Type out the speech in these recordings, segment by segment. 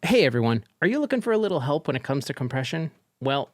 Hey everyone, are you looking for a little help when it comes to compression? Well,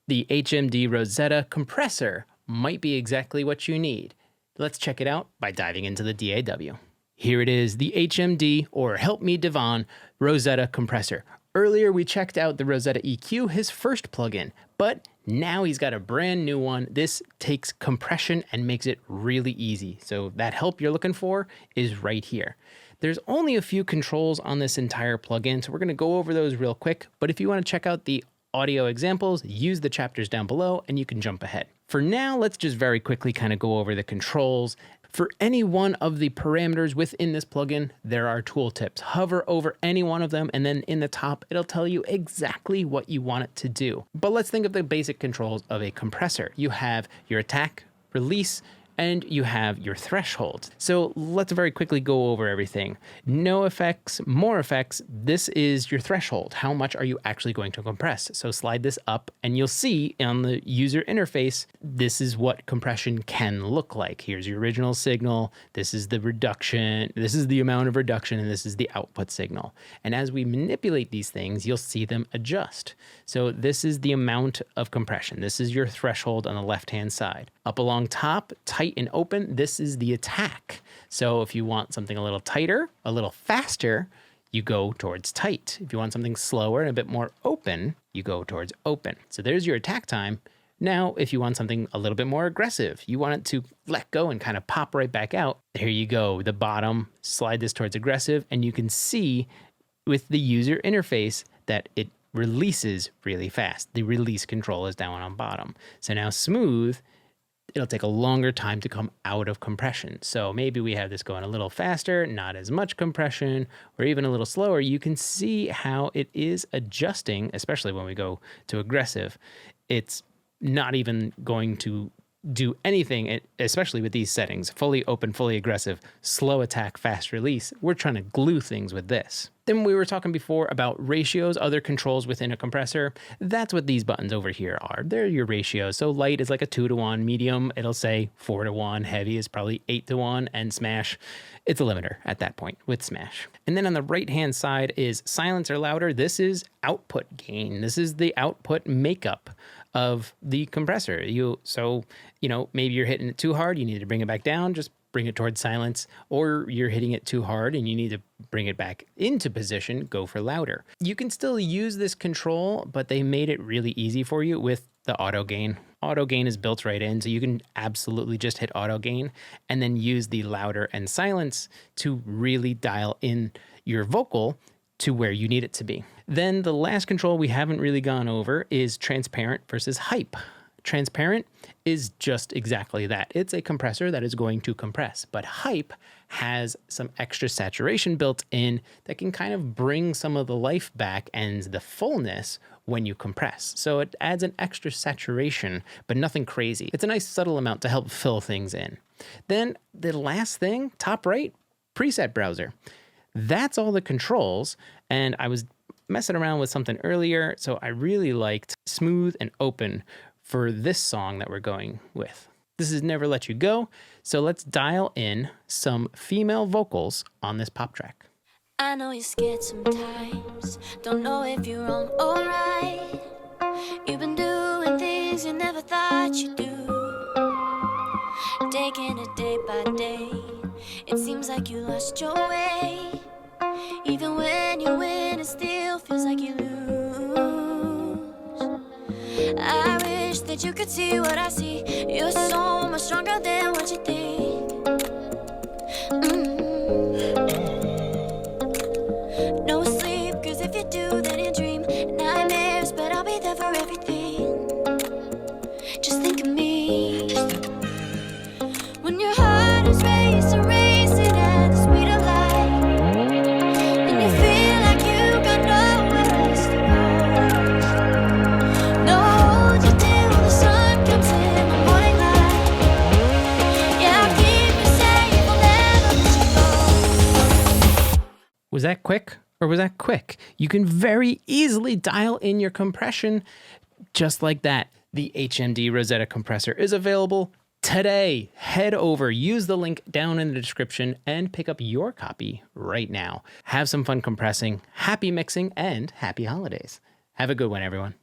the HMD Rosetta Compressor might be exactly what you need. Let's check it out by diving into the DAW. Here it is, the HMD, or Help Me Devvon, Rosetta Compressor. Earlier we checked out the Rosetta EQ, his first plugin, but now he's got a brand new one. This takes compression and makes it really easy. So that help you're looking for is right here. There's only a few controls on this entire plugin, so we're going to go over those real quick. But if you want to check out the audio examples, use the chapters down below and you can jump ahead. For now, let's just very quickly kind of go over the controls. For any one of the parameters within this plugin, there are tooltips. Hover over any one of them, and then in the top, it'll tell you exactly what you want it to do. But let's think of the basic controls of a compressor. You have your attack, release, and you have your threshold. So let's very quickly go over everything. No effects, more effects. This is your threshold. How much are you actually going to compress? So slide this up and you'll see on the user interface, this is what compression can look like. Here's your original signal. This is the reduction. This is the amount of reduction, and this is the output signal. And as we manipulate these things, you'll see them adjust. So this is the amount of compression. This is your threshold on the left-hand side. Up along top, tight and open, this is the attack. So if you want something a little tighter, a little faster, you go towards tight. If you want something slower and a bit more open, you go towards open. So there's your attack time. Now, if you want something a little bit more aggressive, you want it to let go and kind of pop right back out, there you go. The bottom, slide this towards aggressive, and you can see with the user interface that it releases really fast. The release control is down on bottom. So now smooth, it'll take a longer time to come out of compression. So maybe we have this going a little faster, not as much compression, or even a little slower. You can see how it is adjusting, especially when we go to aggressive. It's not even going to do anything, especially with these settings. Fully open, fully aggressive, slow attack, fast release. We're trying to glue things with this. Then we were talking before about ratios, other controls within a compressor. That's what these buttons over here are. They're your ratios. So light is like a 2-to-1, medium, it'll say 4-to-1, heavy is probably 8-to-1, and smash, it's a limiter at that point with smash. And then on the right-hand side is silence or louder. This is output gain. This is the output makeup of the compressor. Maybe you're hitting it too hard, you need to bring it back down, just bring it towards silence, or you're hitting it too hard and you need to bring it back into position, go for louder. You can still use this control, but they made it really easy for you with the auto gain. Auto gain is built right in, so you can absolutely just hit auto gain and then use the louder and silence to really dial in your vocal to where you need it to be. Then the last control we haven't really gone over is transparent versus hype. Transparent is just exactly that. It's a compressor that is going to compress, but hype has some extra saturation built in that can kind of bring some of the life back and the fullness when you compress. So it adds an extra saturation, but nothing crazy. It's a nice subtle amount to help fill things in. Then the last thing, top right, preset browser. That's all the controls, and I was messing around with something earlier, so I really liked smooth and open for this song that we're going with. This is Never Let You Go, so let's dial in some female vocals on this pop track. I know you're scared sometimes, don't know if you're wrong or right. You've been doing things you never thought you'd do, taking it day by day. It seems like you lost your way. Even when you win, it still feels like you lose. I wish that you could see what I see. You're so much stronger than what you think. No sleep, cause if you do, then you dream nightmares, but I'll be there for everything. Just think of me when your heart is racing, racing at the speed of light, and you feel like you got nowhere else to go. No, I'll hold you till the sun comes in the morning light. Yeah, I'll keep you safe, I'll never let you go. Was that quick or was that quick? You can very easily dial in your compression just like that. The HMD Rosetta Compressor is available today. Head over, use the link down in the description, and pick up your copy right now. Have some fun compressing, happy mixing, and happy holidays. Have a good one, everyone.